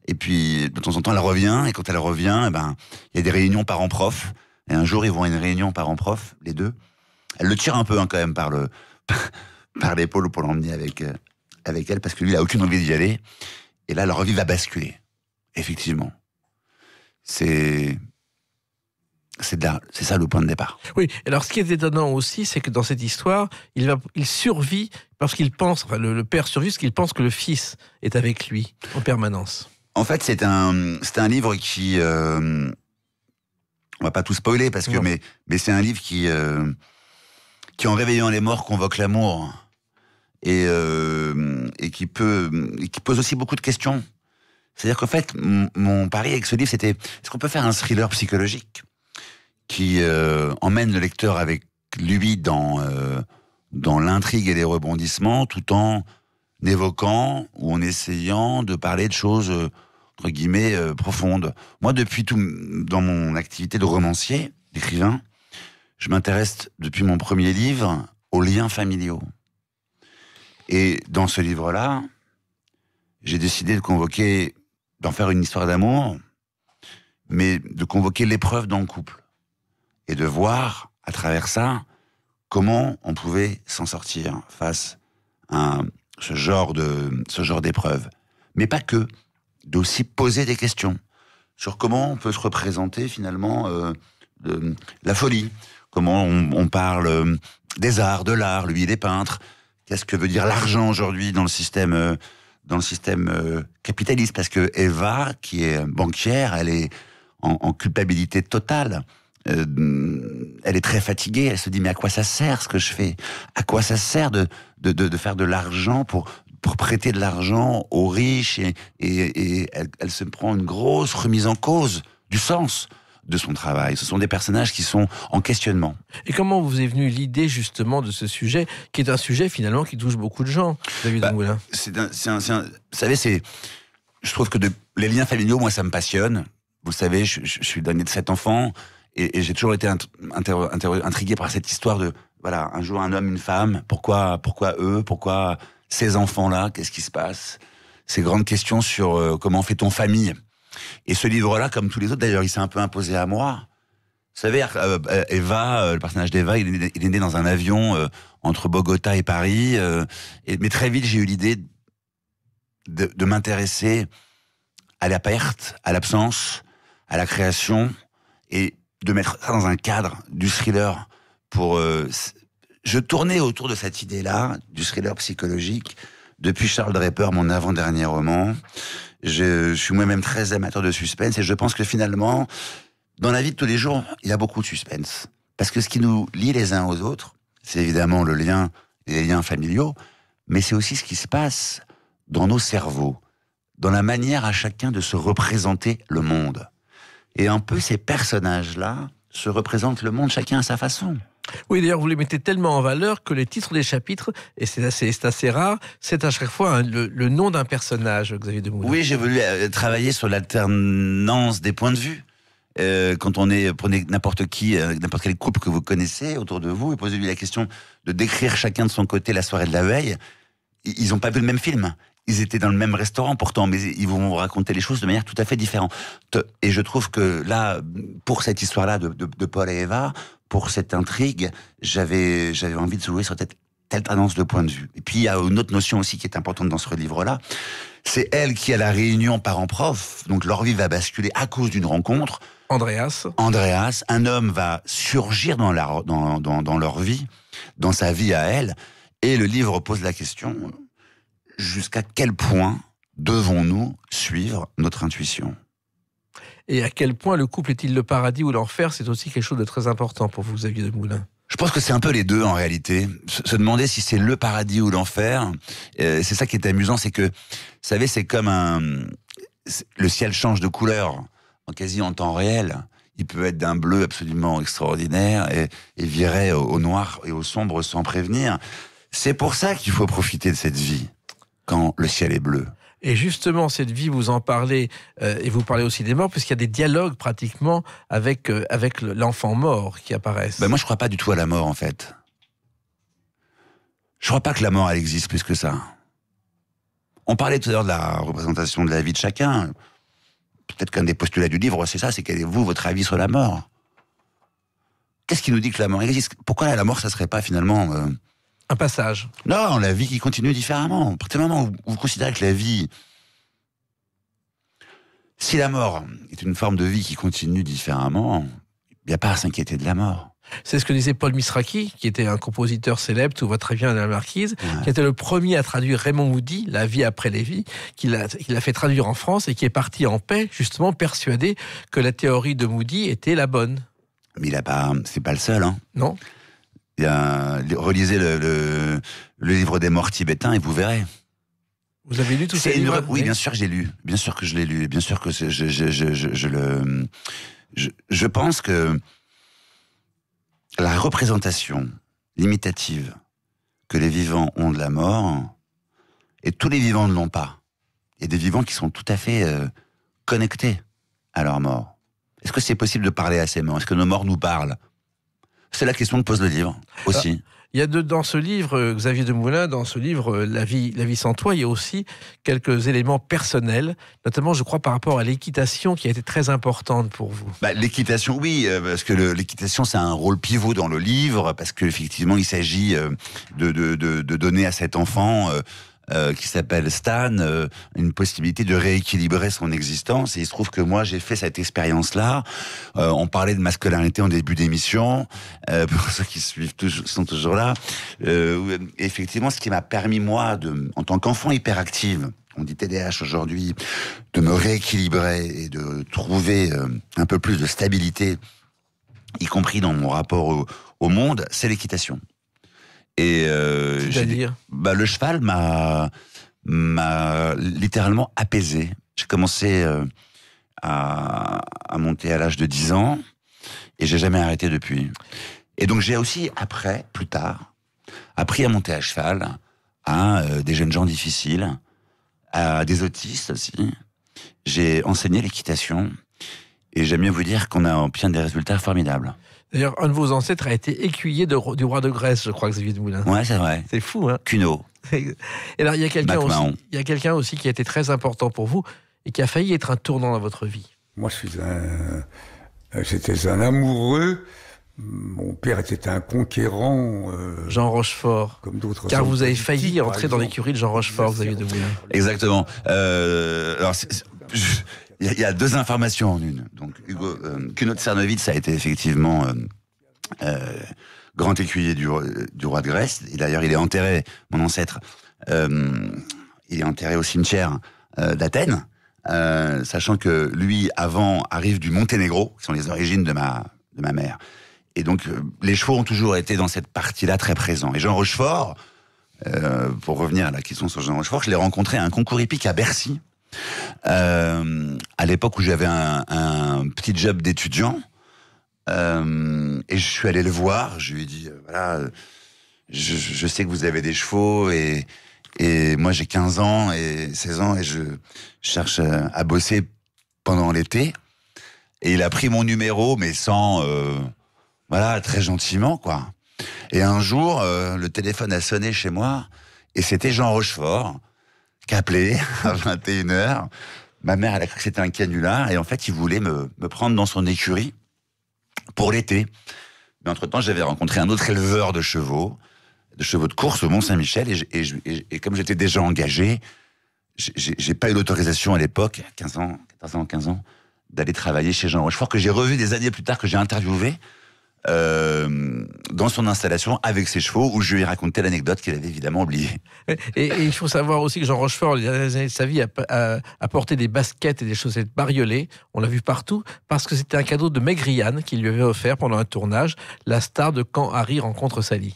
Et puis, de temps en temps, elle revient, et quand elle revient, il y a des réunions parents-prof. Et un jour, ils vont à une réunion parents-prof, les 2. Elle le tire un peu, quand même, par l'épaule pour l'emmener avec elle, parce que lui, il a aucune envie d'y aller. Et là, leur vie va basculer. Effectivement. C'est ça le point de départ. Oui, alors ce qui est étonnant aussi, c'est que dans cette histoire, il survit parce qu'il pense, enfin le père survit parce qu'il pense que le fils est avec lui en permanence. En fait, c'est un livre qui... on va pas tout spoiler, parce que, mais c'est un livre qui en réveillant les morts, convoque l'amour. Et qui pose aussi beaucoup de questions. C'est-à-dire qu'en fait, mon pari avec ce livre, c'était, est-ce qu'on peut faire un thriller psychologique qui emmène le lecteur avec lui dans l'intrigue et les rebondissements, tout en évoquant ou en essayant de parler de choses, entre guillemets, profondes. Moi, dans mon activité de romancier, d'écrivain, je m'intéresse, depuis mon premier livre, aux liens familiaux. Et dans ce livre-là, j'ai décidé d'en faire une histoire d'amour, mais de convoquer l'épreuve dans le couple. Et de voir, à travers ça, comment on pouvait s'en sortir face à ce genre d'épreuve. Mais pas que, d'aussi poser des questions sur comment on peut se représenter finalement de la folie, comment on parle des arts, de l'art, lui il est peintre, qu'est-ce que veut dire l'argent aujourd'hui dans le système capitaliste, parce que Eva, qui est banquière, elle est en culpabilité totale. elle est très fatiguée. Elle se dit mais à quoi ça sert ce que je fais? À quoi ça sert de faire de l'argent pour prêter de l'argent aux riches et elle se prend une grosse remise en cause du sens de son travail. Ce sont des personnages qui sont en questionnement. Et comment vous est venue l'idée justement de ce sujet, qui est un sujet finalement qui touche beaucoup de gens, David Demoulin? Vous savez, je trouve que les liens familiaux, moi, ça me passionne. Vous savez, je suis le dernier de 7 enfants et j'ai toujours été intrigué par cette histoire de, voilà, un jour un homme, une femme, pourquoi eux, pourquoi ces enfants-là, qu'est-ce qui se passe? Ces grandes questions sur comment fait-on famille. Et ce livre-là, comme tous les autres, d'ailleurs, il s'est un peu imposé à moi. Vous savez, Eva, le personnage d'Eva, il est né dans un avion entre Bogota et Paris. Mais très vite, j'ai eu l'idée de m'intéresser à la perte, à l'absence, à la création, et de mettre ça dans un cadre du thriller. Je tournais autour de cette idée-là, du thriller psychologique, depuis Charles Draper, mon avant-dernier roman. Je suis moi-même très amateur de suspense et je pense que finalement, dans la vie de tous les jours, il y a beaucoup de suspense. Parce que ce qui nous lie les uns aux autres, c'est évidemment les liens familiaux, mais c'est aussi ce qui se passe dans nos cerveaux, dans la manière à chacun de se représenter le monde. Et un peu ces personnages-là se représentent le monde chacun à sa façon. Oui, d'ailleurs, vous les mettez tellement en valeur que les titres des chapitres, et c'est assez rare, c'est à chaque fois le nom d'un personnage, Xavier Demoulin. Oui, j'ai voulu travailler sur l'alternance des points de vue. Quand prenez n'importe quel couple que vous connaissez autour de vous, et posez-lui la question de décrire chacun de son côté la soirée de la veille. Ils n'ont pas vu le même film. Ils étaient dans le même restaurant pourtant, mais ils vont vous raconter les choses de manière tout à fait différente. Et je trouve que là, pour cette histoire-là de Paul et Eva, pour cette intrigue, j'avais envie de jouer sur telle tendance de point de vue. Et puis il y a une autre notion aussi qui est importante dans ce livre-là, c'est elle qui, à la réunion parents-prof, donc leur vie va basculer à cause d'une rencontre. Andreas, un homme va surgir dans leur vie, dans sa vie à elle, et le livre pose la question, jusqu'à quel point devons-nous suivre notre intuition ? Et à quel point le couple est-il le paradis ou l'enfer? C'est aussi quelque chose de très important pour vous, Xavier Demoulin. Je pense que c'est un peu les deux en réalité. Se demander si c'est le paradis ou l'enfer, c'est ça qui est amusant, c'est que, vous savez, c'est comme le ciel change de couleur quasi en temps réel. Il peut être d'un bleu absolument extraordinaire et virer au noir et au sombre sans prévenir. C'est pour ça qu'il faut profiter de cette vie quand le ciel est bleu. Et justement, cette vie, vous en parlez, et vous parlez aussi des morts, puisqu'il y a des dialogues pratiquement avec l'enfant mort qui apparaissent. Moi, je crois pas du tout à la mort, en fait. Je crois pas que la mort, elle existe plus que ça. On parlait tout à l'heure de la représentation de la vie de chacun. Peut-être qu'un des postulats du livre, c'est ça, c'est quel est votre avis sur la mort? Qu'est-ce qui nous dit que la mort existe? Pourquoi la mort, ça serait pas finalement... un passage. Non, la vie qui continue différemment. À partir du moment où vous considérez que la vie... Si la mort est une forme de vie qui continue différemment, il n'y a pas à s'inquiéter de la mort. C'est ce que disait Paul Misraki, qui était un compositeur célèbre, tout va très bien à la Marquise, Ouais. qui était le premier à traduire Raymond Moody, La vie après les vies, qu'il a fait traduire en France et qui est parti en paix, justement persuadé que la théorie de Moody était la bonne. Mais c'est pas le seul, hein. Non ? Relisez le livre des morts tibétains et vous verrez. Vous avez lu tous ces livres? Oui, bien sûr que j'ai lu. Bien sûr que je l'ai lu. Bien sûr que je pense que la représentation limitative que les vivants ont de la mort, et tous les vivants ne l'ont pas. Il y a des vivants qui sont tout à fait connectés à leur mort. Est-ce que c'est possible de parler à ces morts? Est-ce que nos morts nous parlent? C'est la question que pose le livre, aussi. Il y a dans ce livre, Xavier Demoulin, dans ce livre, La vie sans toi, il y a aussi quelques éléments personnels, notamment, je crois, par rapport à l'équitation qui a été très importante pour vous. L'équitation, oui, parce que l'équitation, c'est un rôle pivot dans le livre, parce qu'effectivement, il s'agit de donner à cet enfant... qui s'appelle Stan, une possibilité de rééquilibrer son existence. Et il se trouve que moi, j'ai fait cette expérience-là. On parlait de masculinité en début d'émission, pour ceux qui sont toujours là. Effectivement, ce qui m'a permis, moi, en tant qu'enfant hyperactive, on dit TDAH aujourd'hui, de me rééquilibrer et de trouver un peu plus de stabilité y compris dans mon rapport au monde, c'est l'équitation. Et C'est-à-dire le cheval m'a littéralement apaisé. J'ai commencé à monter à l'âge de 10 ans et j'ai jamais arrêté depuis. Et donc j'ai aussi, plus tard, appris à monter à cheval à des jeunes gens difficiles, à des autistes aussi. J'ai enseigné l'équitation et j'aime bien vous dire qu'on a obtenu des résultats formidables. D'ailleurs, un de vos ancêtres a été écuyer du roi de Grèce, je crois, Xavier de Moulin. Ouais, c'est vrai. C'est fou, hein. Cuno. Et alors, il y a quelqu'un aussi qui a été très important pour vous et qui a failli être un tournant dans votre vie. Moi, j'étais un amoureux. Mon père était un conquérant. Jean Rochefort. Comme d'autres. Car vous avez failli entrer dans l'écurie de Jean Rochefort, Xavier de Moulin. Exactement. Alors, il y a deux informations en une. Donc, Cuno de Czernowitz a été effectivement grand écuyer du roi de Grèce. Et d'ailleurs, il est enterré, mon ancêtre, il est enterré au cimetière d'Athènes, sachant que lui, avant, arrive du Monténégro, qui sont les origines de ma mère. Et donc, les chevaux ont toujours été dans cette partie-là très présents. Et Jean Rochefort, pour revenir à la question sur Jean Rochefort, je l'ai rencontré à un concours hippique à Bercy, à l'époque où j'avais un petit job d'étudiant. Et je suis allé le voir, je lui ai dit, voilà, je sais que vous avez des chevaux et moi j'ai 15 ans et 16 ans et je cherche à bosser pendant l'été. Et il a pris mon numéro, mais sans... très gentiment, quoi. Et un jour, le téléphone a sonné chez moi, et c'était Jean Rochefort, qui appelait à 21h. Ma mère, elle a cru que c'était un canular, et en fait, il voulait me prendre dans son écurie pour l'été. Mais entre-temps, j'avais rencontré un autre éleveur de chevaux de course au Mont-Saint-Michel, et comme j'étais déjà engagé, j'ai pas eu l'autorisation à l'époque, 15 ans, d'aller travailler chez Jean Rochefort, que j'ai revu des années plus tard, que j'ai interviewé, dans son installation avec ses chevaux, où je lui ai raconté l'anecdote qu'il avait évidemment oubliée. Et il faut savoir aussi que Jean Rochefort, les dernières années de sa vie, a porté des baskets et des chaussettes bariolées, on l'a vu partout, parce que c'était un cadeau de Meg Ryan qui lui avait offert pendant un tournage, la star de Quand Harry rencontre Sally.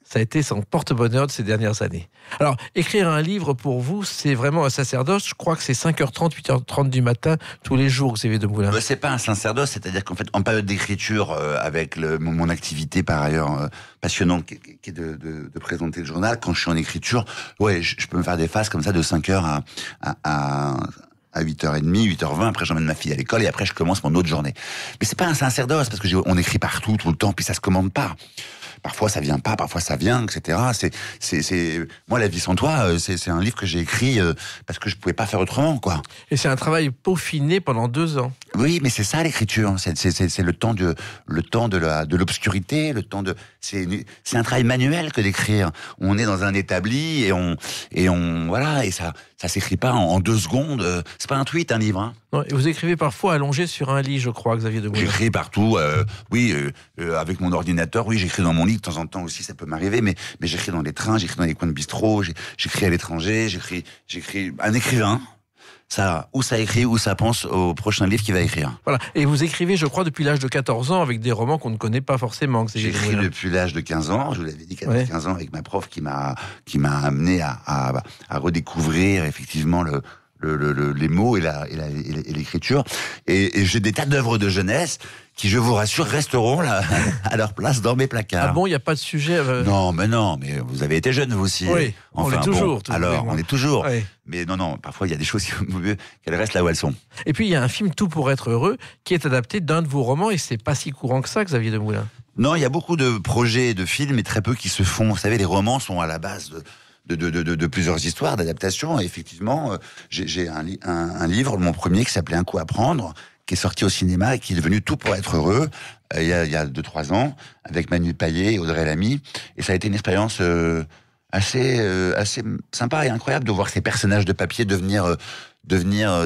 Ça a été son porte-bonheur de ces dernières années. Alors, écrire un livre pour vous, c'est vraiment un sacerdoce. Je crois que c'est 5h30, 8h30 du matin, tous les jours, Xavier de Moulin. C'est pas un sacerdoce, c'est-à-dire qu'en fait, en période d'écriture, avec mon activité par ailleurs passionnante, qui est de présenter le journal, quand je suis en écriture, je peux me faire des phases comme ça de 5h à 8h30, 8h20, après j'emmène ma fille à l'école et après je commence mon autre journée. Mais c'est pas un sacerdoce, parce que on écrit partout, tout le temps, puis ça se commande pas. Parfois ça vient pas, parfois ça vient, etc. Moi, La vie sans toi, c'est un livre que j'ai écrit parce que je pouvais pas faire autrement, quoi. Et c'est un travail peaufiné pendant 2 ans. Oui, mais c'est ça l'écriture. C'est le temps de l'obscurité, c'est un travail manuel que d'écrire. On est dans un établi et ça s'écrit pas en 2 secondes. C'est pas un tweet, un livre. Hein. Non, et vous écrivez parfois allongé sur un lit, je crois, Xavier de Moulin. J'écris partout, avec mon ordinateur. Oui, j'écris dans mon lit de temps en temps aussi, ça peut m'arriver. Mais j'écris dans les trains, j'écris dans les coins de bistrot, j'écris à l'étranger, j'écris un écrivain. Ça écrit ou ça pense au prochain livre qu'il va écrire. Voilà. Et vous écrivez, je crois, depuis l'âge de 14 ans avec des romans qu'on ne connaît pas forcément. J'écris depuis l'âge de 15 ans, je vous l'avais dit, 15 ans, avec ma prof qui m'a amené à redécouvrir effectivement les mots et l'écriture. Et j'ai des tas d'œuvres de jeunesse qui, je vous rassure, resteront là, à leur place dans mes placards. Ah bon, il n'y a pas de sujet Non, mais vous avez été jeune, vous aussi. Oui, on l'est toujours. On est toujours. Oui. Mais non, parfois, il y a des choses qui vaut mieux qu'elles restent là où elles sont. Et puis, il y a un film, Tout pour être heureux, qui est adapté d'un de vos romans, et c'est pas si courant que ça, Xavier de Moulin. Non, il y a beaucoup de projets, de films, et très peu qui se font. Vous savez, les romans sont à la base de plusieurs histoires, d'adaptations. Et effectivement, j'ai un livre, mon premier, qui s'appelait Un coup à prendre, qui est sorti au cinéma et qui est devenu Tout pour être heureux, il y a 2-3 ans, avec Manu Payet et Audrey Lamy. Et ça a été une expérience assez sympa et incroyable de voir ces personnages de papier devenir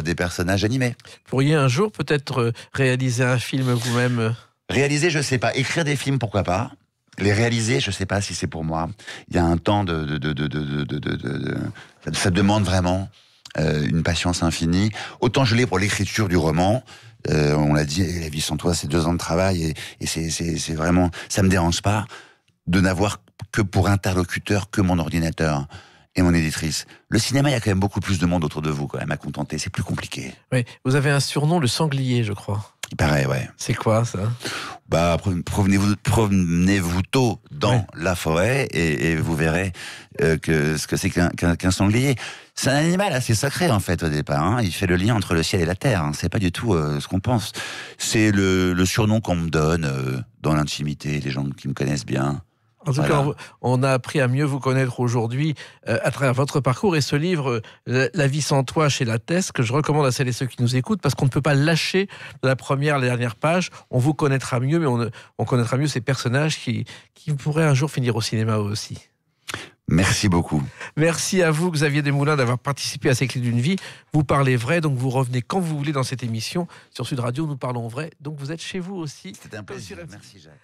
des personnages animés. Pourriez un jour peut-être réaliser un film vous-même Réaliser, je sais pas. Écrire des films, pourquoi pas. Les réaliser, je sais pas si c'est pour moi. Il y a un temps ça demande vraiment une patience infinie. Autant je l'ai pour l'écriture du roman, On l'a dit, La vie sans toi, c'est 2 ans de travail et c'est vraiment, ça me dérange pas de n'avoir que pour interlocuteur que mon ordinateur et mon éditrice. Le cinéma, il y a quand même beaucoup plus de monde autour de vous quand même à contenter, c'est plus compliqué. Oui, vous avez un surnom, le sanglier, je crois. Il paraît, ouais. C'est quoi ça? Provenez-vous tôt dans la forêt et vous verrez ce que c'est qu'un sanglier. C'est un animal assez sacré en fait au départ. Hein. Il fait le lien entre le ciel et la terre. Hein. C'est pas du tout ce qu'on pense. C'est le surnom qu'on me donne dans l'intimité, les gens qui me connaissent bien. En tout cas, on a appris à mieux vous connaître aujourd'hui à travers votre parcours et ce livre, La vie sans toi, chez Lattès, que je recommande à celles et ceux qui nous écoutent, parce qu'on ne peut pas lâcher de la première à la dernière page. On vous connaîtra mieux, mais on connaîtra mieux ces personnages qui pourraient un jour finir au cinéma aussi. Merci beaucoup. Merci à vous, Xavier Desmoulins, d'avoir participé à ces Clés d'une vie. Vous parlez vrai, donc vous revenez quand vous voulez dans cette émission. Sur Sud Radio, nous parlons vrai, donc vous êtes chez vous aussi. C'était un plaisir. Merci Jacques.